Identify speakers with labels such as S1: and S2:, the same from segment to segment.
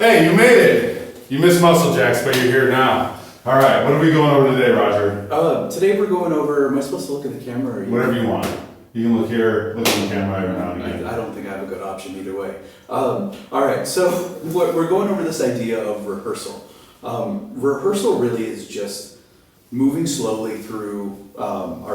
S1: Hey, you made it! You missed muscle jacks, but you're here now. All right, what are we going over today, Roger?
S2: Today we're going over, am I supposed to look at the camera? Or
S1: Whatever you want. You can look here, look at the camera every now and again.
S2: I don't think I have a good option either way. All right, so we're going over this idea of rehearsal. Rehearsal really is just moving slowly through some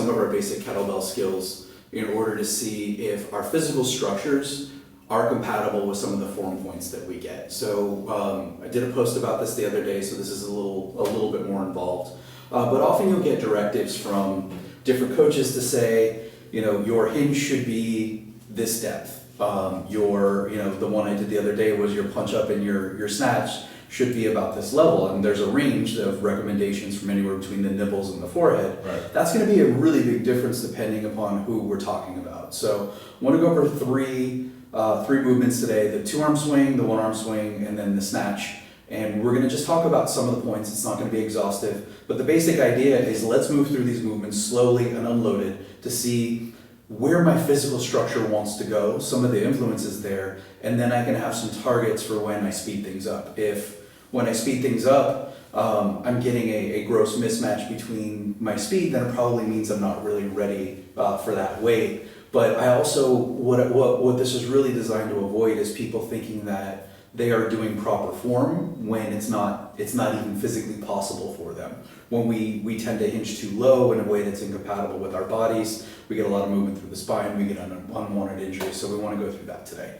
S2: of our basic kettlebell skills in order to see if our physical structures are compatible with some of the form points that we get. So I did a post about this the other day, so this is a little bit more involved. But often you'll get directives from different coaches to say, your hinge should be this depth. The one I did the other day was your punch up and your snatch should be about this level, and there's a range of recommendations from anywhere between the nipples and the forehead.
S1: Right. That's
S2: going to be a really big difference depending upon who we're talking about. So I want to go over three movements today: the 2-arm swing, the 1-arm swing, and then the snatch. And we're going to just talk about some of the points. It's not going to be exhaustive, but the basic idea is let's move through these movements slowly and unloaded to see where my physical structure wants to go, some of the influences there, and then I can have some targets for when I speed things up. If when I speed things up, I'm getting a gross mismatch between my speed, then it probably means I'm not really ready for that weight. But I also, what this is really designed to avoid is people thinking that they are doing proper form when it's not even physically possible for them. When we tend to hinge too low in a way that's incompatible with our bodies, we get a lot of movement through the spine, we get an unwanted injury, so we want to go through that today.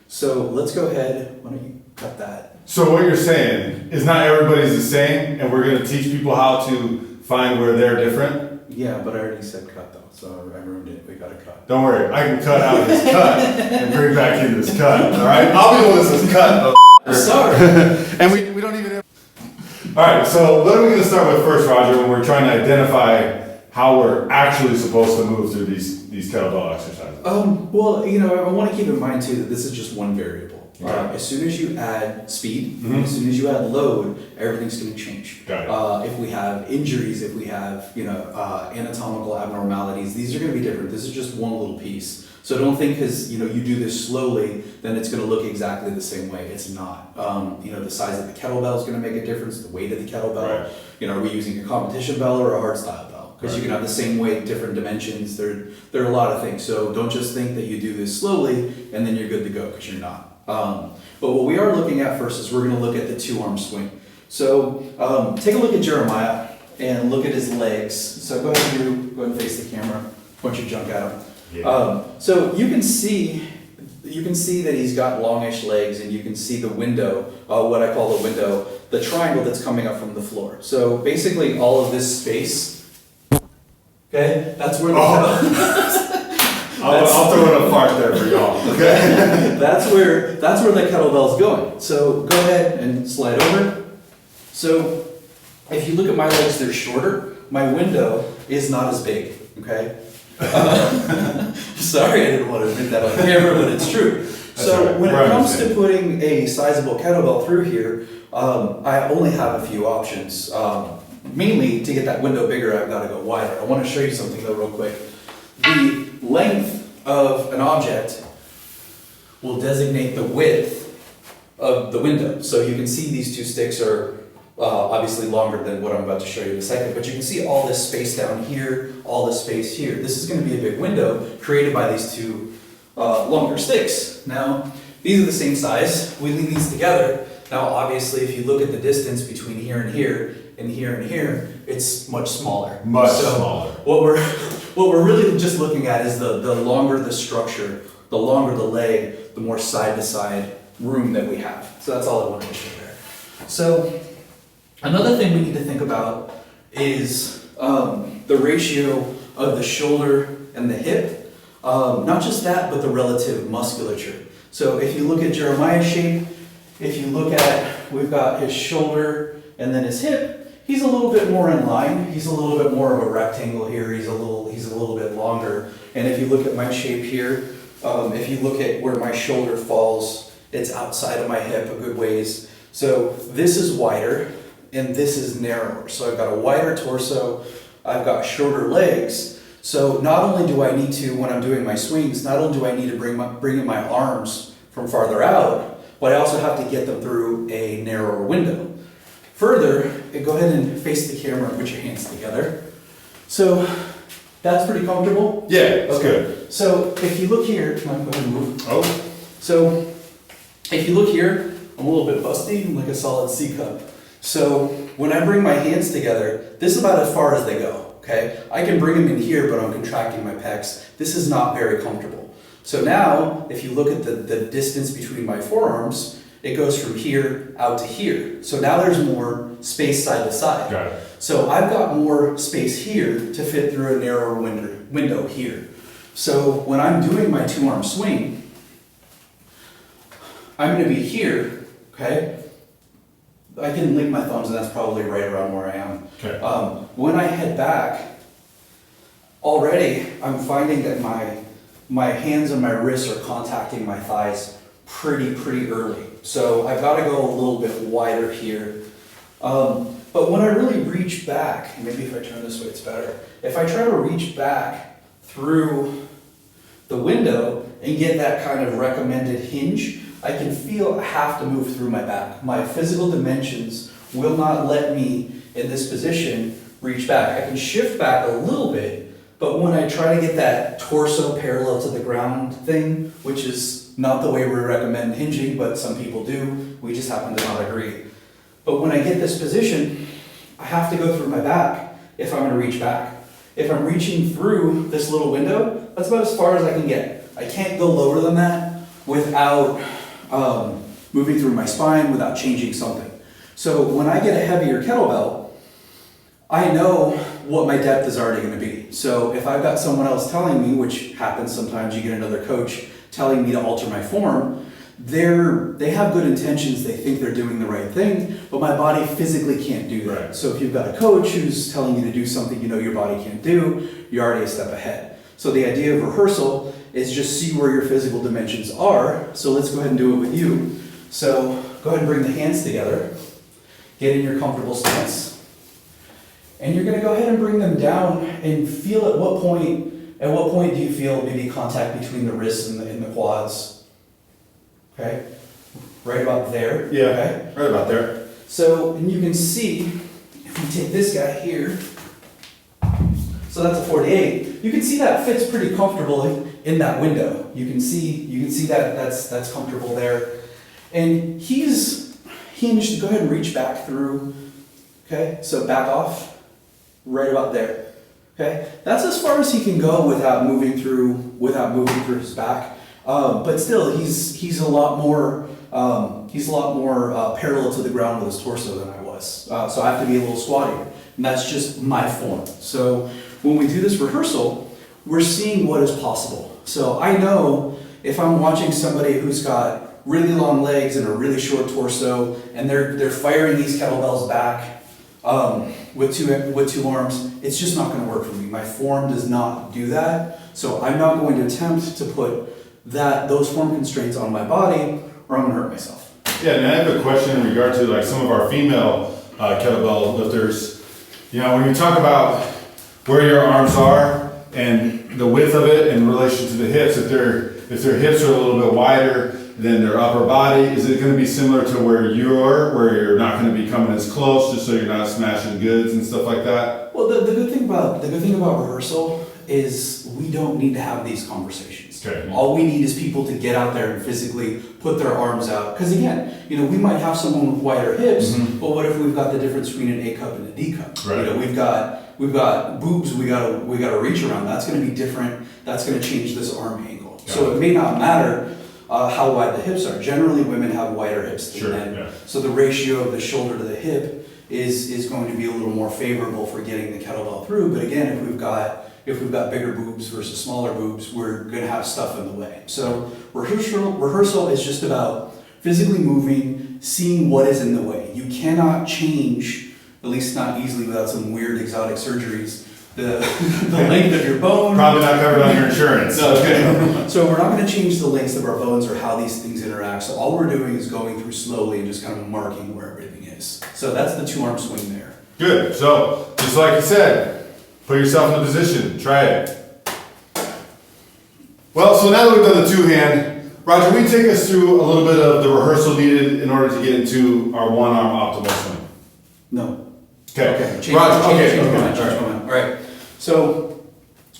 S2: So let's go ahead, why don't you cut that?
S1: So what you're saying is not everybody's the same, and we're going to teach people how to find where they're different?
S2: Yeah, but I already said cut though, so I ruined it. We got to cut.
S1: Don't worry, I can cut out this cut and bring back in this cut, all right? I'll be the one that says cut.
S2: Sorry.
S1: And we don't even have... All right, so what are we going to start with first, Roger, when we're trying to identify how we're actually supposed to move through these kettlebell exercises?
S2: Well, I want to keep in mind too that this is just one variable.
S1: Right.
S2: As soon as you add speed, as soon as you add load, everything's going to change.
S1: Got it.
S2: If we have injuries, if we have anatomical abnormalities, these are going to be different. This is just one little piece. So don't think because you do this slowly, then it's going to look exactly the same way. It's not. The size of the kettlebell is going to make a difference. The weight of the kettlebell.
S1: Right.
S2: Are we using a competition bell or a hard style bell? Because you can have the same weight, different dimensions. There are a lot of things. So don't just think that you do this slowly and then you're good to go, because you're not. But what we are looking at first is we're going to look at the 2-arm swing. So take a look at Jeremiah and look at his legs. So go ahead and face the camera, point your junk at him.
S1: Yeah.
S2: So you can see that he's got longish legs, and you can see the window, what I call the window, the triangle that's coming up from the floor. So basically all of this space, okay, that's where the
S1: I'll throw in a fart there for y'all, okay?
S2: that's where the kettlebell's going. So go ahead and slide over. So if you look at my legs, they're shorter. My window is not as big, okay? Sorry, I didn't want to admit that on camera, but it's true. So
S1: right.
S2: when it comes to putting a sizable kettlebell through here, I only have a few options. Mainly, to get that window bigger, I've got to go wider. I want to show you something though real quick. The length of an object will designate the width of the window. So you can see these two sticks are obviously longer than what I'm about to show you in a second, but you can see all this space down here, all this space here. This is going to be a big window created by these two longer sticks. Now, these are the same size. We lean these together. Now, obviously, if you look at the distance between here and here, and here and here, it's much smaller.
S1: Much smaller.
S2: What we're really just looking at is the longer the structure, the longer the leg, the more side-to-side room that we have. So that's all I wanted to show there. So another thing we need to think about is the ratio of the shoulder and the hip. Not just that, but the relative musculature. So if you look at Jeremiah's shape, if you look at, we've got his shoulder and then his hip, he's a little bit more in line. He's a little bit more of a rectangle here. He's a little bit longer. And if you look at my shape here, if you look at where my shoulder falls, it's outside of my hip a good ways. So this is wider and this is narrower. So I've got a wider torso, I've got shorter legs. So not only do I need to, when I'm doing my swings, not only do I need to bring in my arms from farther out, but I also have to get them through a narrower window. Further, go ahead and face the camera and put your hands together. So that's pretty comfortable?
S1: Yeah, that's
S2: Okay.
S1: good.
S2: So if you look here, can I go ahead and move?
S1: Oh,
S2: So if you look here, I'm a little bit busty, I'm like a solid C cup. So when I bring my hands together, this is about as far as they go, okay? I can bring them in here, but I'm contracting my pecs. This is not very comfortable. So now, if you look at the distance between my forearms, it goes from here out to here. So now there's more space side to side.
S1: got it.
S2: So I've got more space here to fit through a narrower window here. So when I'm doing my two-arm swing, I'm gonna be here, okay? I can link my thumbs and that's probably right around where I am.
S1: Okay.
S2: When I head back, already I'm finding that my hands and my wrists are contacting my thighs pretty early. So I've got to go a little bit wider here. But when I really reach back, maybe if I turn this way it's better. If I try to reach back through the window and get that kind of recommended hinge, I can feel I have to move through my back. My physical dimensions will not let me, in this position, reach back. I can shift back a little bit, but when I try to get that torso parallel to the ground thing, which is not the way we recommend hinging, but some people do, we just happen to not agree. But when I get this position, I have to go through my back if I'm gonna reach back. If I'm reaching through this little window, that's about as far as I can get. I can't go lower than that without moving through my spine, without changing something. So when I get a heavier kettlebell, I know what my depth is already gonna be. So if I've got someone else telling me, which happens sometimes, you get another coach telling me to alter my form, they have good intentions, they think they're doing the right thing, but my body physically can't do that.
S1: Right.
S2: So if you've got a coach who's telling you to do something you know your body can't do, you're already a step ahead. So the idea of rehearsal is just see where your physical dimensions are. So let's go ahead and do it with you. So go ahead and bring the hands together, get in your comfortable stance, and you're gonna go ahead and bring them down and feel at what point do you feel maybe contact between the wrists and the quads? Okay, right about there.
S1: Yeah,
S2: Okay.
S1: right about there.
S2: So, and you can see, if we take this guy here, so that's a 48, you can see that fits pretty comfortably in that window. You can see that that's comfortable there. And he's hinged, go ahead and reach back through, okay? So back off, right about there, okay? That's as far as he can go without moving through his back. But still, he's a lot more parallel to the ground with his torso than I was. So I have to be a little squattier, and that's just my form. So when we do this rehearsal, we're seeing what is possible. So I know if I'm watching somebody who's got really long legs and a really short torso, and they're firing these kettlebells back with two arms, it's just not going to work for me. My form does not do that. So I'm not going to attempt to put those form constraints on my body, or I'm gonna hurt myself.
S1: Yeah, and I have a question in regard to like some of our female kettlebell lifters. You know, when you talk about where your arms are and the width of it in relation to the hips, if their hips are a little bit wider than their upper body, is it going to be similar to where you are, where you're not going to be coming as close, just so you're not smashing goods and stuff like that?
S2: Well, the good thing about rehearsal is we don't need to have these conversations.
S1: Okay.
S2: All we need is people to get out there and physically put their arms out. Because again, we might have someone with wider hips, but what if we've got the difference between an A cup and a D cup?
S1: Right.
S2: We've got boobs we gotta reach around. That's gonna be different. That's gonna change this arm angle. So it may not matter how wide the hips are. Generally, women have wider hips than men.
S1: Yeah.
S2: So the ratio of the shoulder to the hip is going to be a little more favorable for getting the kettlebell through. But again, if we've got bigger boobs versus smaller boobs, we're going to have stuff in the way. So rehearsal is just about physically moving, seeing what is in the way. You cannot change, at least not easily without some weird exotic surgeries, the length of your bone.
S1: Probably not covered on your insurance.
S2: No, okay. So we're not going to change the lengths of our bones or how these things interact. So all we're doing is going through slowly and just kind of marking where everything is. So that's the two-arm swing there.
S1: Good. So just like you said, put yourself in a position. Try it. Well, so now that we've done the two-hand, Roger, will you take us through a little bit of the rehearsal needed in order to get into our one arm optimal swing?
S2: No.
S1: Okay.
S2: Change
S1: Roger,
S2: my mind. All right. So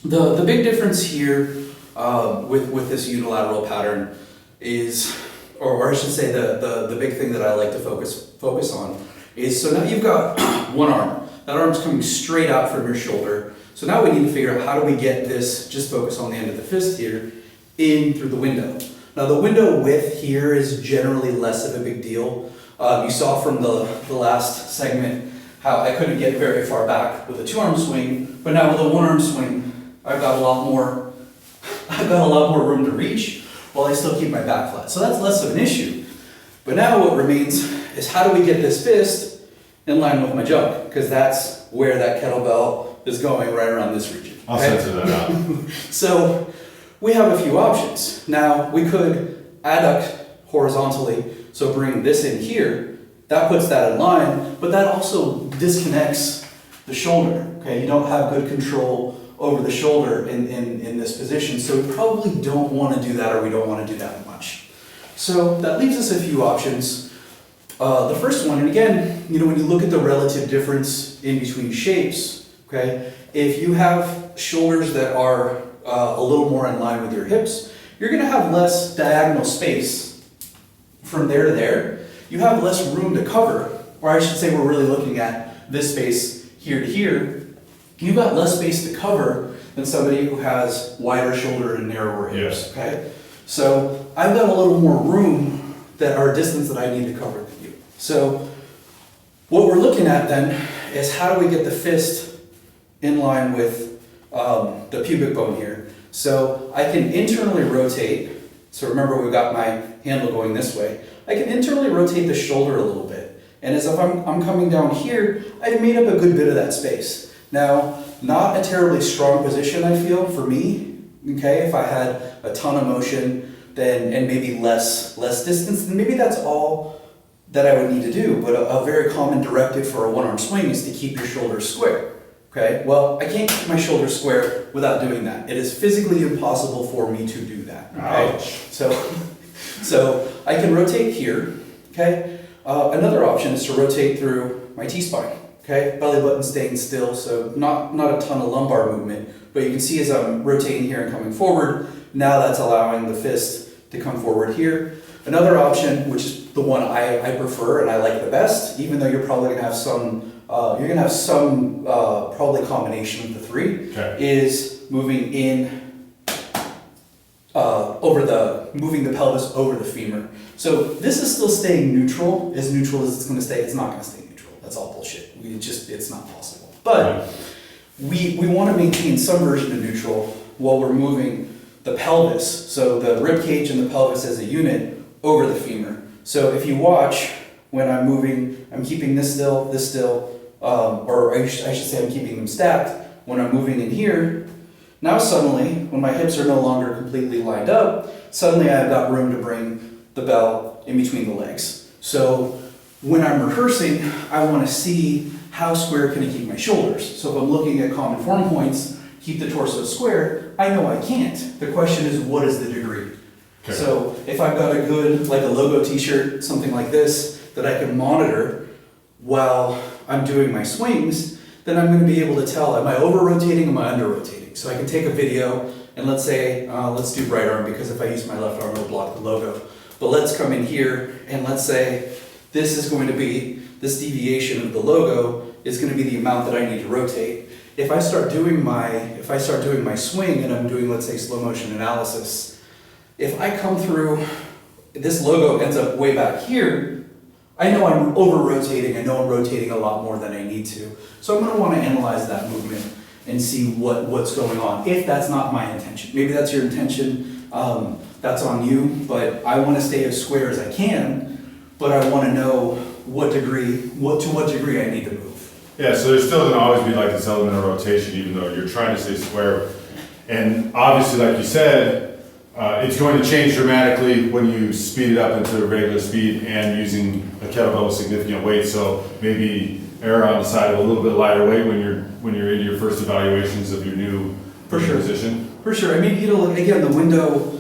S2: the big difference here with this unilateral pattern is, or I should say the big thing that I like to focus on is, so now you've got one arm. That arm's coming straight out from your shoulder. So now we need to figure out how do we get this, just focus on the end of the fist here, in through the window. Now the window width here is generally less of a big deal. You saw from the last segment how I couldn't get very far back with a two-arm swing, but now with a one-arm swing, I've got a lot more room to reach while I still keep my back flat. So that's less of an issue. But now what remains is how do we get this fist in line with my jump? Because that's where that kettlebell is going, right around this region.
S1: I'll censor that out.
S2: So we have a few options. Now we could adduct horizontally, so bring this in here. That puts that in line, but that also disconnects the shoulder. Okay, you don't have good control over the shoulder in this position, so we probably don't want to do that, or we don't want to do that much. So that leaves us a few options. The first one, and again, you know, when you look at the relative difference in between shapes, okay, if you have shoulders that are a little more in line with your hips, you're going to have less diagonal space from there to there. You have less room to cover, or I should say we're really looking at this space here to here. You've got less space to cover than somebody who has wider shoulder and narrower hips, okay? So I've got a little more room or distance that I need to cover than you. So what we're looking at then is how do we get the fist in line with the pubic bone here. So I can internally rotate. So remember, we've got my handle going this way. I can internally rotate the shoulder a little bit. And as if I'm coming down here, I've made up a good bit of that space. Now, not a terribly strong position, I feel, for me. Okay, if I had a ton of motion, and maybe less distance, then maybe that's all that I would need to do. But a very common directive for a one-arm swing is to keep your shoulders square. Okay, well, I can't keep my shoulders square without doing that. It is physically impossible for me to do that. Okay, so I can rotate here. Okay, another option is to rotate through my T-spine. Okay, belly button staying still, so not a ton of lumbar movement, but you can see as I'm rotating here and coming forward, now that's allowing the fist to come forward here. Another option, which is the one I prefer and I like the best, even though you're probably gonna have some probably combination of the three, okay, is moving in moving the pelvis over the femur. So this is still staying neutral as it's going to stay. It's not going to stay neutral. That's all bullshit. It's not possible. But we want to maintain some version of neutral while we're moving the pelvis. So the rib cage and the pelvis as a unit over the femur. So if you watch, when I'm moving, I'm keeping this still, or I should say I'm keeping them stacked. When I'm moving in here, now suddenly, when my hips are no longer completely lined up, suddenly I've got room to bring the bell in between the legs. So when I'm rehearsing, I want to see how square can I keep my shoulders. So if I'm looking at common form points, keep the torso square, I know I can't. The question is, what is the degree? Okay. So if I've got a good, like a logo t-shirt, something like this, that I can monitor while I'm doing my swings, then I'm going to be able to tell, am I over-rotating, am I under-rotating? So I can take a video, and let's say, let's do right arm, because if I use my left arm, it'll block the logo. But let's come in here, and let's say this deviation of the logo is going to be the amount that I need to rotate. If I start doing my swing, and I'm doing, let's say, slow motion analysis, if I come through, this logo ends up way back here, I know I'm over-rotating, I know I'm rotating a lot more than I need to. So I'm going to want to analyze that movement and see what's going on, if that's not my intention. Maybe that's your intention, that's on you, but I want to stay as square as I can, but I want to know to what degree I need to move.
S1: Yeah, so there's still going to always be like this element of rotation, even though you're trying to stay square. And obviously, like you said, it's going to change dramatically when you speed it up into regular speed and using a kettlebell with significant weight. So maybe err on the side of a little bit lighter weight when you're in your first evaluations of your new position.
S2: For sure. I mean, again, the window,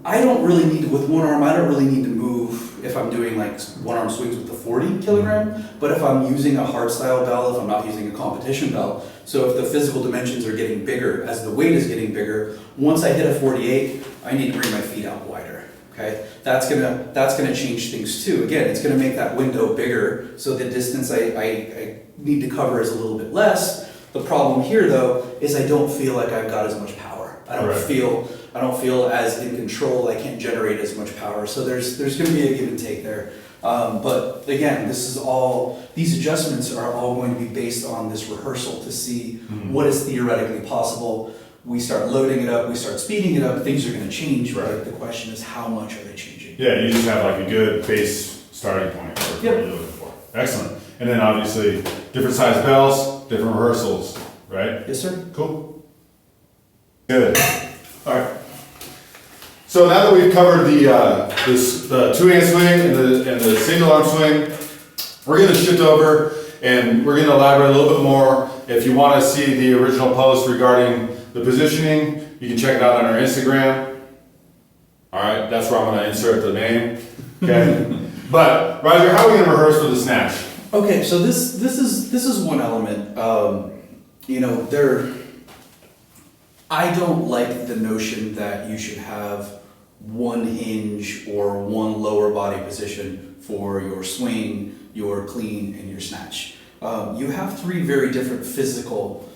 S2: I don't really need to, with one arm, I don't really need to move if I'm doing like one arm swings with the 40 kilogram, but if I'm using a hard style bell, if I'm not using a competition bell, so if the physical dimensions are getting bigger, as the weight is getting bigger, once I hit a 48, I need to bring my feet out wider, okay? That's gonna change things too. Again, it's gonna make that window bigger, so the distance I need to cover is a little bit less. The problem here though, is I don't feel like I've got as much power. I don't feel as in control. I can't generate as much power. So there's going to be a give and take there. But again, these adjustments are all going to be based on this rehearsal to see what is theoretically possible. We start loading it up, we start speeding it up, things are going to change, but the question is how much are they changing?
S1: Yeah, you just have like a good base starting point for what you're looking for. Excellent. And then obviously different size bells, different rehearsals, right?
S2: Yes, sir.
S1: Cool. Good. All right. So now that we've covered the two-hand swing and the single arm swing, we're going to shift over and we're going to elaborate a little bit more. If you want to see the original post regarding the positioning, you can check it out on our Instagram. All right, that's where I'm going to insert the name. Okay. But Roger, how are we going to rehearse for the snatch?
S2: Okay, so this is one element. I don't like the notion that you should have one hinge or one lower body position for your swing, your clean, and your snatch. You have three very different physical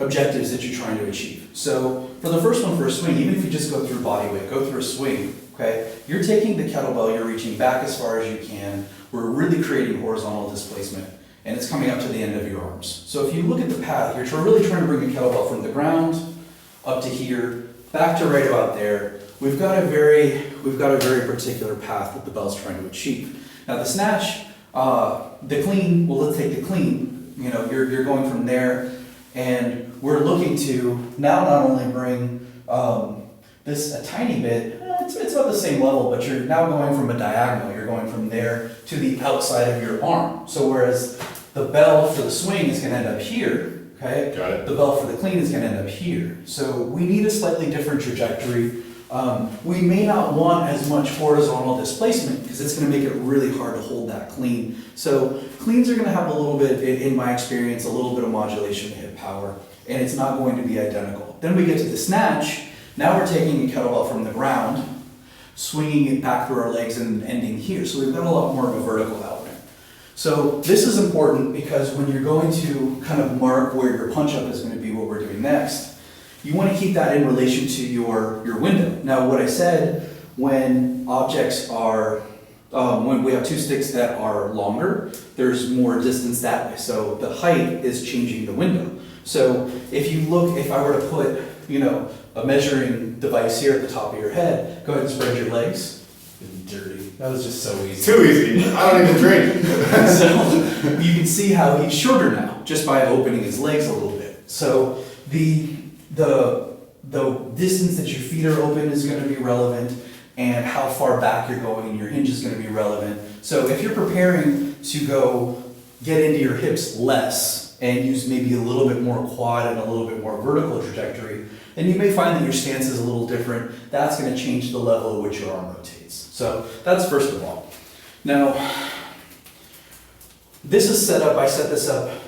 S2: objectives that you're trying to achieve. So for the first one, for a swing, even if you just go through body weight, go through a swing, okay? You're taking the kettlebell, you're reaching back as far as you can. We're really creating horizontal displacement, and it's coming up to the end of your arms. So if you look at the path, you're really trying to bring the kettlebell from the ground up to here, back to right about there. We've got a very particular path that the bell's trying to achieve. Now the snatch, the clean, well, let's take the clean. You're going from there, and we're looking to now not only bring this a tiny bit, it's about the same level, but you're now going from a diagonal. You're going from there to the outside of your arm. So whereas the bell for the swing is going to end up here, okay?
S1: Got it.
S2: The bell for the clean is going to end up here. So we need a slightly different trajectory. We may not want as much horizontal displacement because it's going to make it really hard to hold that clean. So cleans are going to have a little bit, in my experience, a little bit of modulation to hip power, and it's not going to be identical. Then we get to the snatch. Now we're taking a kettlebell from the ground, swinging it back through our legs and ending here. So we've got a lot more of a vertical element. So this is important because when you're going to kind of mark where your punch up is going to be, what we're doing next, you want to keep that in relation to your window. Now what I said, when objects are, when we have two sticks that are longer, there's more distance that way. So the height is changing the window. So if I were to put, a measuring device here at the top of your head, go ahead and spread your legs. Dirty. That was just so easy.
S1: Too easy. I don't even drink.
S2: So you can see how he's shorter now just by opening his legs a little bit. So the distance that your feet are open is going to be relevant, and how far back you're going in your hinge is going to be relevant. So if you're preparing to go get into your hips less and use maybe a little bit more quad and a little bit more vertical trajectory, then you may find that your stance is a little different. That's going to change the level at which your arm rotates. So that's first of all. Now, this is set up, I set this up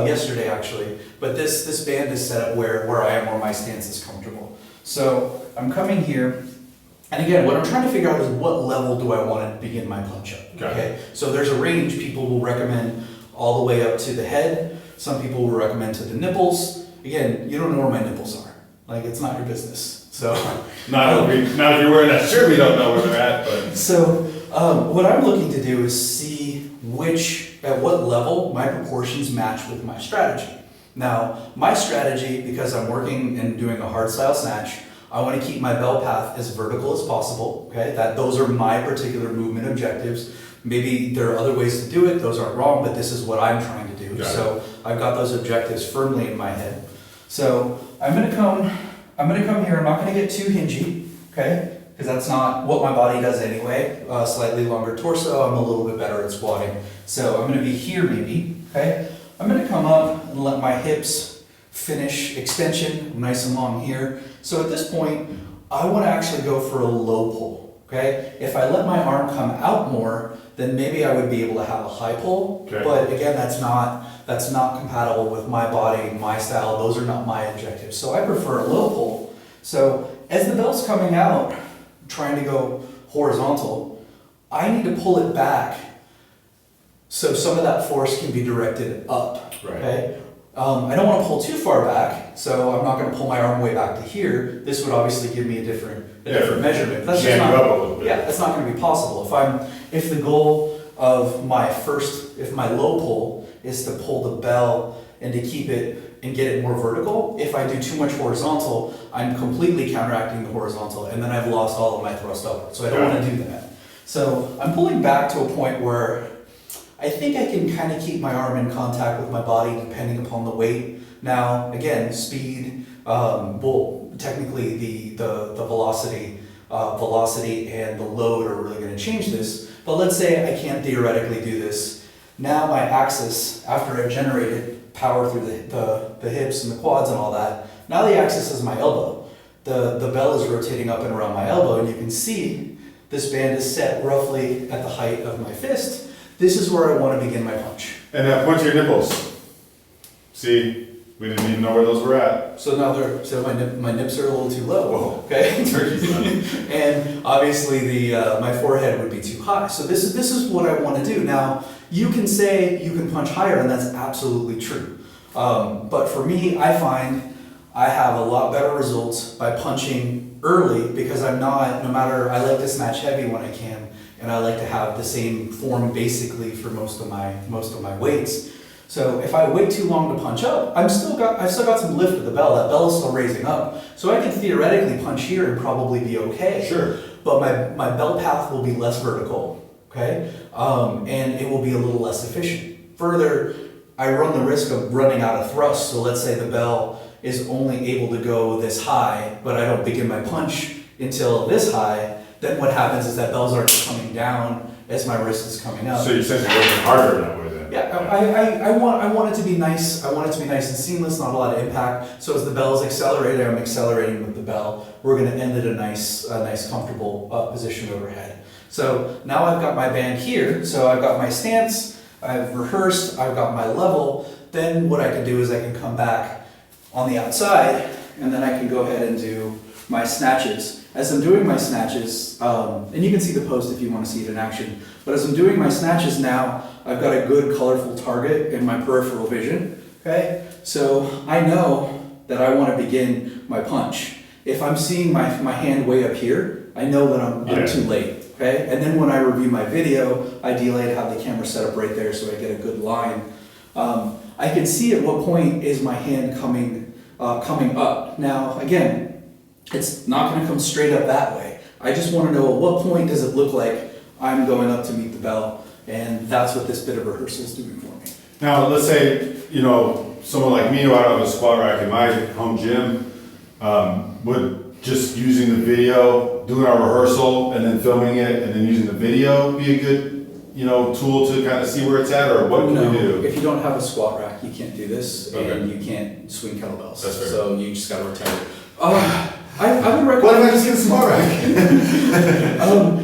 S2: yesterday actually, but this band is set up where I am, where my stance is comfortable. So I'm coming here, and again, what I'm trying to figure out is what level do I want to begin my punch up. Okay. So there's a range. People will recommend all the way up to the head. Some people will recommend to the nipples. Again, you don't know where my nipples are. Like, it's not your business. So
S1: not if you're wearing that shirt, we don't know where they're at. But
S2: so what I'm looking to do is see at what level my proportions match with my strategy. Now, my strategy, because I'm working and doing a hard style snatch, I want to keep my bell path as vertical as possible. Okay, those are my particular movement objectives. Maybe there are other ways to do it. Those aren't wrong, but this is what I'm trying to do. So I've got those objectives firmly in my head. So I'm going to come here. I'm not going to get too hingy, okay? Because that's not what my body does anyway. Slightly longer torso. I'm a little bit better at squatting. So I'm going to be here maybe, okay? I'm going to come up and let my hips finish extension, nice and long here. So at this point, I want to actually go for a low pull, okay? If I let my arm come out more, then maybe I would be able to have a high pull.
S1: Okay.
S2: But again, that's not compatible with my body, my style. Those are not my objectives. So I prefer a low pull. So as the bell's coming out, trying to go horizontal, I need to pull it back so some of that force can be directed up.
S1: Right.
S2: Okay? I don't want to pull too far back, so I'm not going to pull my arm way back to here. This would obviously give me a different measurement. That's just not,
S1: up a little bit.
S2: yeah, that's not going to be possible. If the goal of if my low pull is to pull the bell and to keep it and get it more vertical, if I do too much horizontal, I'm completely counteracting the horizontal, and then I've lost all of my thrust upward. So I don't want to do that. So I'm pulling back to a point where I think I can kind of keep my arm in contact with my body depending upon the weight. Now, again, speed, technically the velocity and the load are really going to change this. But let's say I can't theoretically do this. Now my axis, after I've generated power through the hips and the quads and all that, now the axis is my elbow. The bell is rotating up and around my elbow, and you can see this band is set roughly at the height of my fist. This is where I want to begin my punch.
S1: And now point to your nipples. See, we didn't even know where those were at.
S2: So now my nips are a little too low.
S1: Whoa.
S2: Okay.
S1: Turkey's done.
S2: And obviously my forehead would be too high. So this is what I want to do. Now you can say you can punch higher, and that's absolutely true. But for me, I find I have a lot better results by punching early, because I like to snatch heavy when I can. And I like to have the same form basically for most of my weights. So if I wait too long to punch up, I've still got some lift with the bell. That bell is still raising up. So I can theoretically punch here and probably be okay.
S1: Sure.
S2: But my bell path will be less vertical, okay? And it will be a little less efficient. Further, I run the risk of running out of thrust. So let's say the bell is only able to go this high, but I don't begin my punch until this high. Then what happens is that bell's already coming down as my wrist is coming up.
S1: So you're essentially working harder that way then?
S2: Yeah, I want it to be nice. I want it to be nice and seamless, not a lot of impact. So as the bell is accelerating, I'm accelerating with the bell. We're going to end at a nice comfortable position overhead. So now I've got my band here. So I've got my stance, I've rehearsed, I've got my level. Then what I can do is I can come back on the outside, and then I can go ahead and do my snatches. As I'm doing my snatches, and you can see the post if you want to see it in action, but as I'm doing my snatches now, I've got a good colorful target in my peripheral vision, okay? So I know that I want to begin my punch. If I'm seeing my hand way up here, I know that I'm too late, okay? And then when I review my video, ideally I'd have the camera set up right there so I get a good line. I can see at what point is my hand coming up. Now, again, it's not going to come straight up that way. I just want to know at what point does it look like I'm going up to meet the bell, and that's what this bit of rehearsal is doing for me.
S1: Now, let's say, someone like me who I don't have a squat rack in my home gym, would just using the video, doing our rehearsal, and then filming it, and then using the video be a good, tool to kind of see where it's at, or what can we do?
S2: If you don't have a squat rack, you can't do this,
S1: Okay.
S2: and you can't swing kettlebells.
S1: That's fair.
S2: So you just got to rotate it. I would recommend.
S1: What if I just get a squat rack?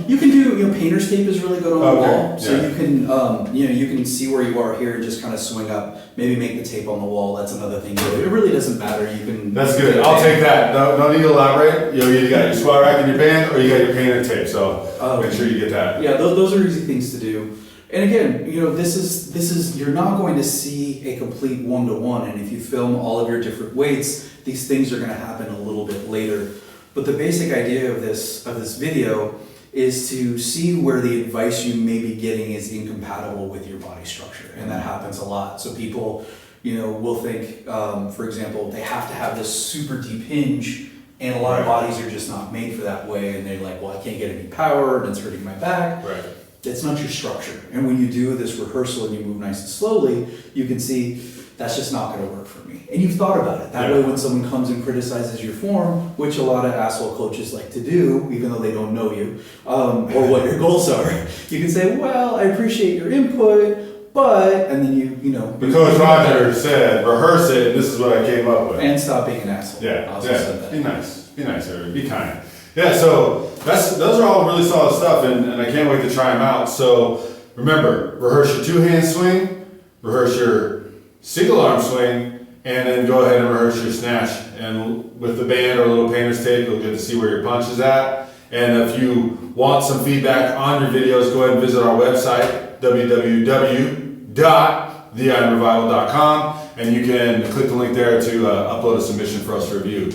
S2: You can do, painter's tape is really good on the
S1: Okay,
S2: wall. So
S1: yeah.
S2: you can, you can see where you are here and just kind of swing up. Maybe make the tape on the wall. That's another thing. It really doesn't matter. You can.
S1: That's good. I'll take that. No need to elaborate. You either got your squat rack in your band, or you got your painter tape. So make sure you get that.
S2: Yeah, those are easy things to do. And again, this is you're not going to see a complete one-to-one. And if you film all of your different weights, these things are going to happen a little bit later. But the basic idea of this video is to see where the advice you may be getting is incompatible with your body structure, and that happens a lot. So people, will think, for example, they have to have this super deep hinge, and a lot of bodies are just not made for that way, and they're like, well, I can't get any power, and it's hurting my back.
S1: Right.
S2: It's not your structure. And when you do this rehearsal and you move nice and slowly, you can see that's just not going to work for me. And you've thought about it. That way when someone comes and criticizes your form, which a lot of asshole coaches like to do, even though they don't know you, or what your goals are, you can say, well, I appreciate your input, but, and then
S1: But Coach Roger said, rehearse it, and this is what I came up with.
S2: And stop being an asshole.
S1: Yeah,
S2: Also said that.
S1: Be nice, Eric. Be kind. Yeah, so those are all really solid stuff, and I can't wait to try them out. So remember, rehearse your two-hand swing, rehearse your single arm swing, and then go ahead and rehearse your snatch. And with the band or a little painter's tape, you'll get to see where your punch is at. And if you want some feedback on your videos, go ahead and visit our website, www.theironrevival.com, and you can click the link there to upload a submission for us to review.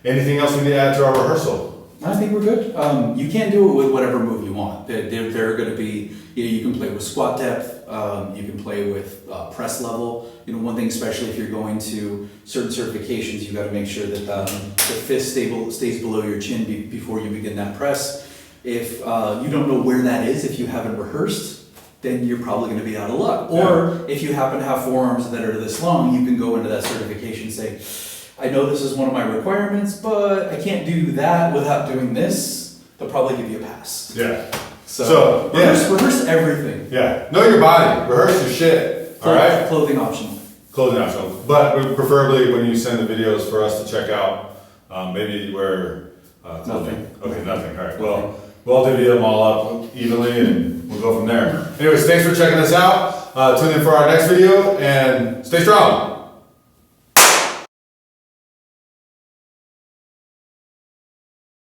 S1: Anything else we need to add to our rehearsal?
S2: I think we're good. You can do it with whatever move you want. They're going to be, you can play with squat depth, you can play with press level. One thing, especially if you're going to certain certifications, you got to make sure that the fist stays below your chin before you begin that press. If you don't know where that is, if you haven't rehearsed, then you're probably going to be out of luck. Or if you happen to have forearms that are this long, you can go into that certification and say, I know this is one of my requirements, but I can't do that without doing this. They'll probably give you a pass.
S1: Yeah.
S2: So rehearse everything.
S1: Yeah. Know your body. Rehearse your shit. All right?
S2: Clothing optional.
S1: Clothing optional. But preferably when you send the videos for us to check out, maybe wear clothing.
S2: Nothing.
S1: Okay, nothing. All right. Well, we'll divvy them all up evenly and we'll go from there. Anyways, thanks for checking us out. Tune in for our next video and stay strong.